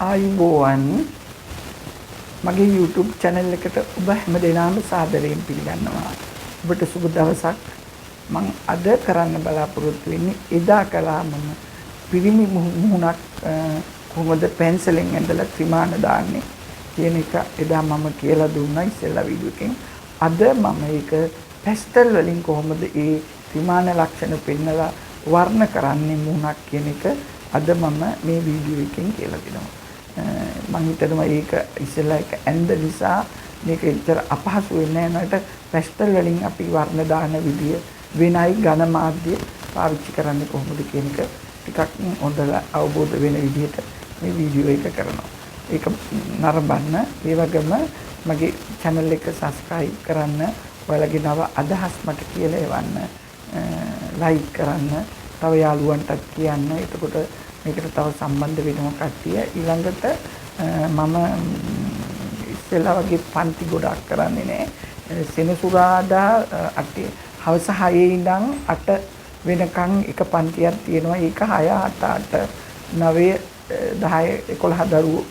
ආයුබෝවන් මගේ YouTube channel එකට ඔබ හැමදෙනාම සාදරයෙන් පිළිගන්නවා. ඔබට සුබ දවසක්. මම අද කරන්න බලාපොරොත්තු වෙන්නේ එදා කළා මම පිරිමි මුහුණක් කොහොමද පෙන්සලෙන් ඇඳලා ත්‍රිමාන දාන්නේ කියන එක එදා මම කියලා දුන්නා ඉස්සෙල්ලා වීඩියෝ එකෙන්. අද මම ඒක පැස්ටල් වලින් කොහොමද ඒ ත්‍රිමාන ලක්ෂණ පෙන්නලා වර්ණ කරන්නේ මුහුණක් කියන එක අද මම මේ වීඩියෝ එකෙන් කියලා දෙනවා. මම හිතනවා ඒක ඉස්සෙල්ලා එක ඇඳ නිසා මේක ඇත්තට අපහසු වෙන්නේ නැහැ. පැස්ටල් වලින් අපි වර්ණ දාන විදිය වෙනයි ඝන මාධ්‍ය පාවිච්චි කරන්නේ කොහොමද කියන එක ටිකක් හොඳට අවබෝධ වෙන විදිහට මේ වීඩියෝ එක කරනවා. ඒක නරඹන්න. ඒ වගේම මගේ channel එක subscribe කරන්න, ඔයාලගේ නව අදහස් මට කියලා එවන්න, like කරන්න, තව යාළුවන්ටත් කියන්න. එතකොට මේකට තව සම්බන්ධ වෙනවා කට්ටිය. ඊළඟට මම ඉස්සෙල්ලා වගේ පන්ති ගොඩක් කරන්නේ නැහැ. සෙනසුරාදා හවස 6 ඉඳන් 8 වෙනකන් එක පන්තියක් තියෙනවා. ඒක 6 7 8 9 10 11 දරුවෝ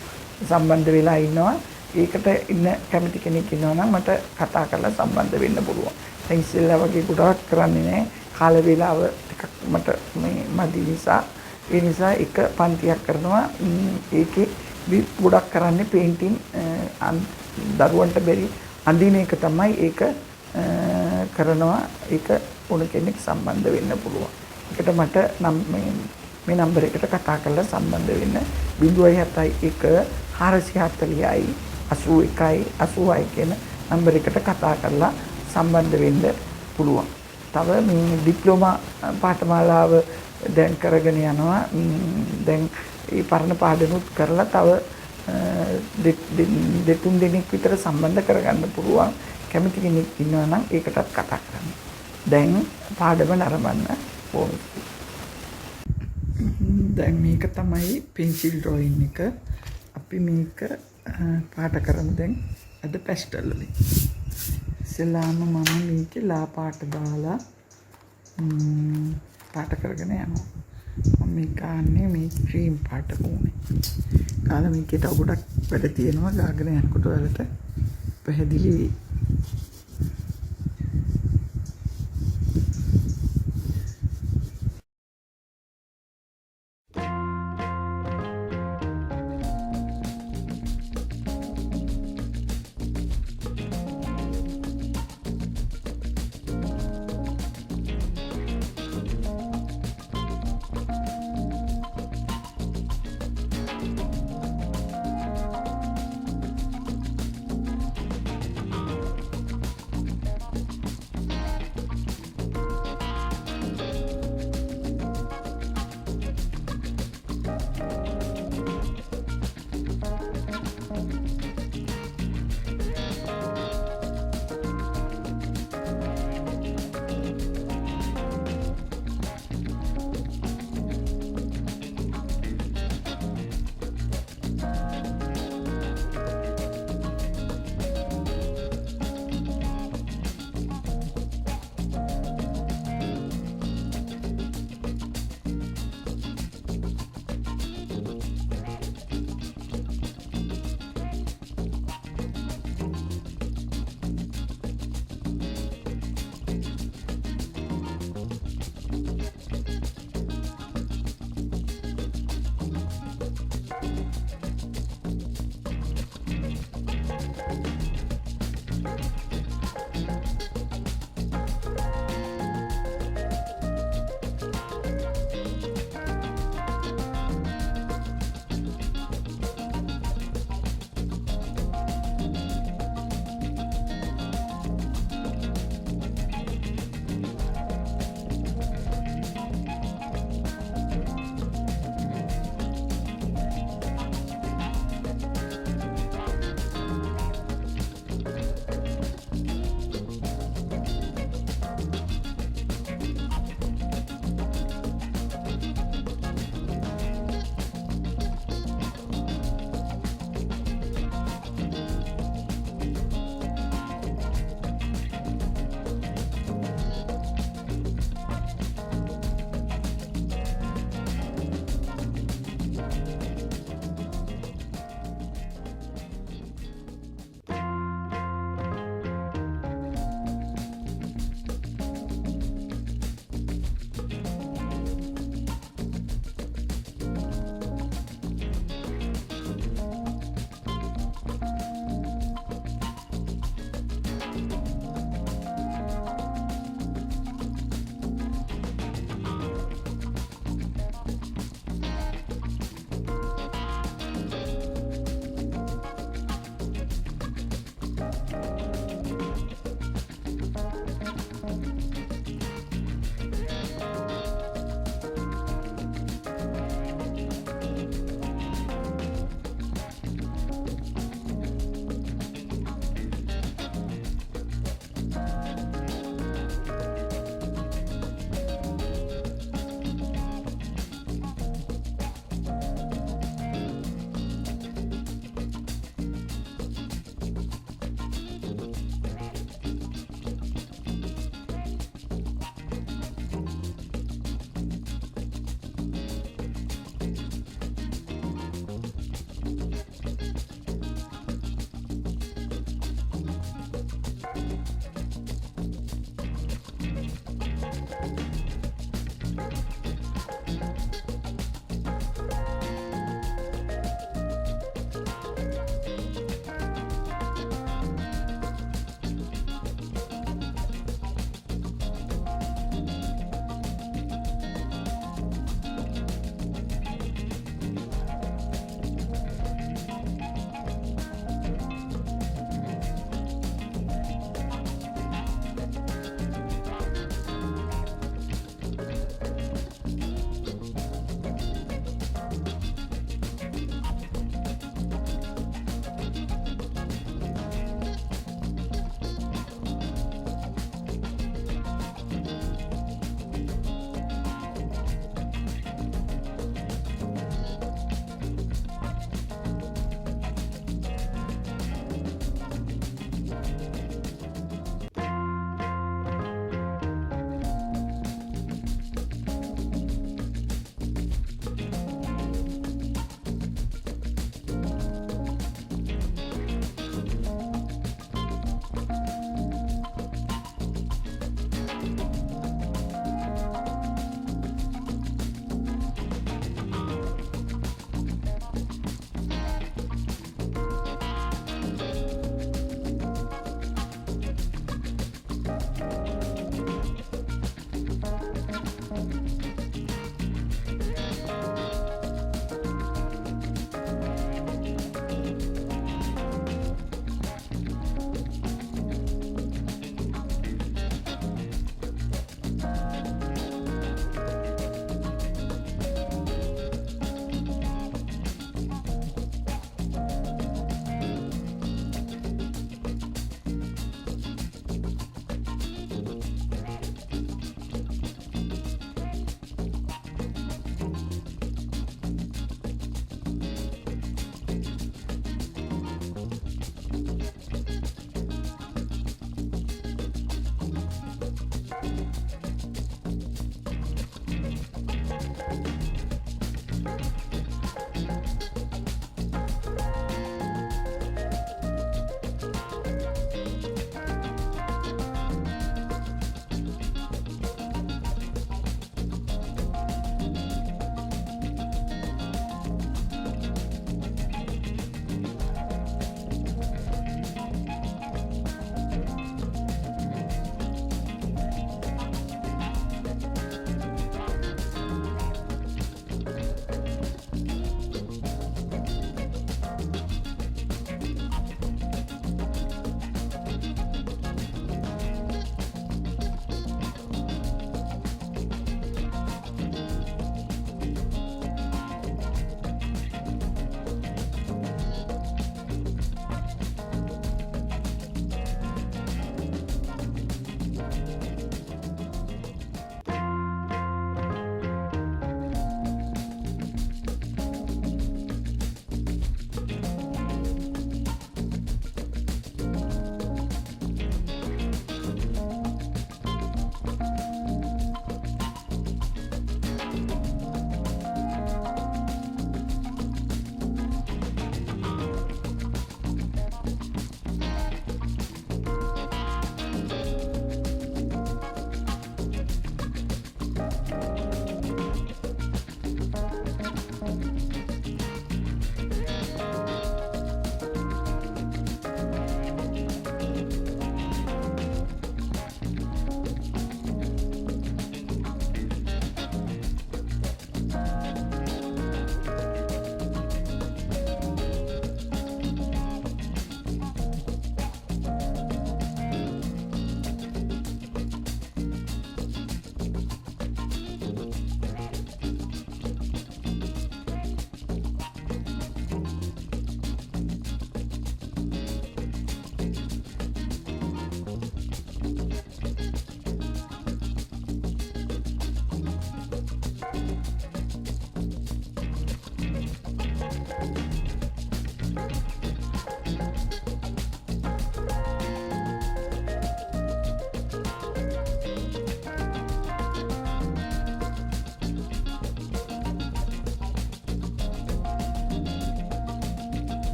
සම්බන්ධ වෙලා ඉන්නවා. ඒකට ඉන්න කැමති කෙනෙක් ඉන්නවා නම් මට කතා කරලා සම්බන්ධ වෙන්න පුළුවන්. දැන් ඉස්සෙල්ලා වගේ ගොඩක් කරන්නේ නැහැ. කාල වේලාව ටිකක් මට මේ මදි නිසා ඒ නිසා එක පන්තියක් කරනවා. ඒකේ ගොඩක් කරන්නේ පේන්ටින් දරුවන්ට බැරි අඳින එක තමයි ඒක කරනවා. ඒක ඕන කෙනෙක් සම්බන්ධ වෙන්න පුළුවන්. ඒකට මට මේ නම්බර එකට කතා කරලා සම්බන්ධ වෙන්න 071 440යි 81යි 86යි කියන නම්බර එකට කතා කරලා සම්බන්ධ වෙන්න පුළුවන්. තව මේ ඩිප්ලෝමා පාඨමාලාව දැන් කරගෙන යනවා. දැන් ඒ පරණ පාඩනුත් කරලා තව දෙතුන් දිනක් විතර සම්බන්ධ කරගන්න පුළුවන්. කැමති කෙනෙක් ඉන්නවා නම් ඒකටත් කතා කරන්න. දැන් පාඩම නරඹන්න ඕනේ. දැන් මේක තමයි pencil drawing එක. අපි මේක පාට කරමු දැන් අද පැස්ටල් වලින්. ඉස්සෙල්ලාම මම මේකේ ලා පාට දාලා පාට කරගෙන යනවා. මම මේ ගන්නේ මේ ක්‍රීම් පාට ඕනේ. කාලා මේකේ තව ගොඩක් වැඩ තියෙනවා. ගාගෙන යනකොට ඔයාලට පැහැදිලි වෙයි.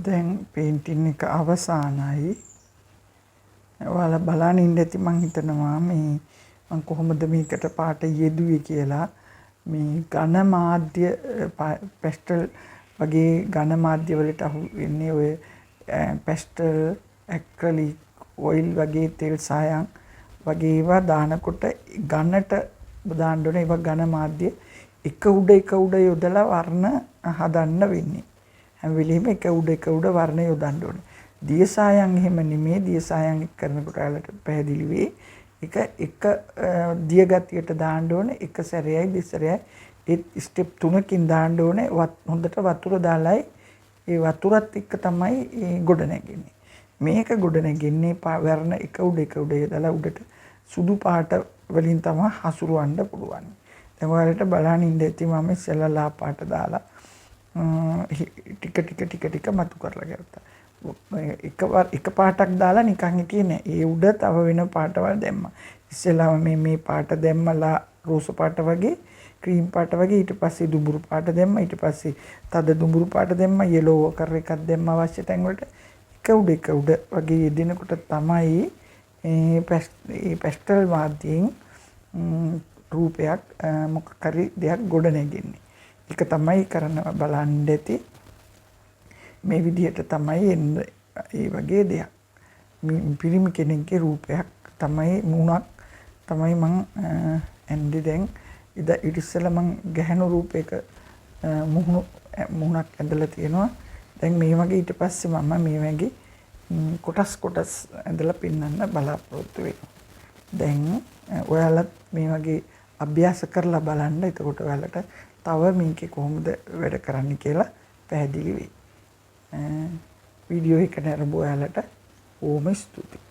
දැන් පේන්ටින් එක අවසానයි. ඔයාලා බලන් ඉන්න ඇති මං හිතනවා මේ මං කොහොමද මේකට පාට යෙදුවේ කියලා. මේ ඝන මාධ්‍ය පැස්ටල් වගේ ඝන මාධ්‍ය වලට අහු වෙන්නේ ඔය පැස්ටල් ඇක්‍රලික් ඔයිල් වගේ තෙල් සායම් වගේ ඒවා දානකොට ඝනට දාන්න ඕනේ. ඒවා ඝන මාධ්‍ය එක උඩ යොදලා වර්ණ හදන්න වෙන්නේ. හැම වෙලෙම එක උඩ වර්ණ යොදන්න ඕනේ. දිය සායම් එහෙම නෙමෙයි. දිය සායම් කරනකොට ඔයාලට පැහැදිලි වෙයි. එක දිය ගතියට දාන්න ඕනේ. එක සැරයයි දෙසරයයි ඒ ස්ටෙප් 3කින් දාන්න ඕනේ. හොඳට වතුර දාලයි ඒ වතුරත් එක්ක තමයි ගොඩ නැගෙන්නේ. මේක ගොඩ නැගෙන්නේ වර්ණ එක උඩ යොදලා උඩට සුදු පාට වලින් තමයි හසුරවන්න පුළුවන්. දැන් ඔයාලට බලන්න ඉන්න ඇති මම ඉස්සෙල්ලා ලා පාට දාලා ටික මතු කරලා ගත්තා. එක පාටක් දාලා නිකන් හිටියේ නෑ. ඒ උඩ තව වෙන පාටවල් දැම්මා. ඉස්සෙල්ලාම මේ පාට දැම්මලා රෝස පාට වගේ ක්‍රීම් පාට වගේ ඊට පස්සේ දුඹුරු පාට දැම්මා. ඊට පස්සේ තද දුඹුරු පාට දැම්මා. යෙලෝ වකර් එකක් දැම්මා අවශ්‍ය තැන් වලට. එක උඩ වගේ යෙදෙනකොට තමයි මේ පැස්ටල් මාධ්‍යයෙන් රූපයක් මොකක් හරි දෙයක් ගොඩ නැගෙන්නේ. ඒක තමයි කරන්න බලන්න ඇති. මේ විදිහට තමයි එන්නේ. ඒ වගේ දෙයක්. පිරිමි කෙනෙක්ගේ රූපයක් තමයි මුණක් තමයි මං ඇන්දි දැන් ඊට ඉස්සෙල්ලා මං ගැහණු රූපයක මුණක් ඇඳලා තියෙනවා. දැන් මේ වගේ ඊට පස්සේ මම මේ වගේ කොටස් ඇඳලා පෙන්වන්න බලාපොරොත්තු වෙනවා. දැන් ඔයාලත් මේ වගේ අභ්‍යාස කරලා බලන්න. එතකොට ඔයාලට තව මේකේ කොහොමද වැඩ කරන්න කියලා පැහැදිලි වෙයි. වීඩියෝ එක නරඹ ඔයාලට ඕම ස්තුතියි.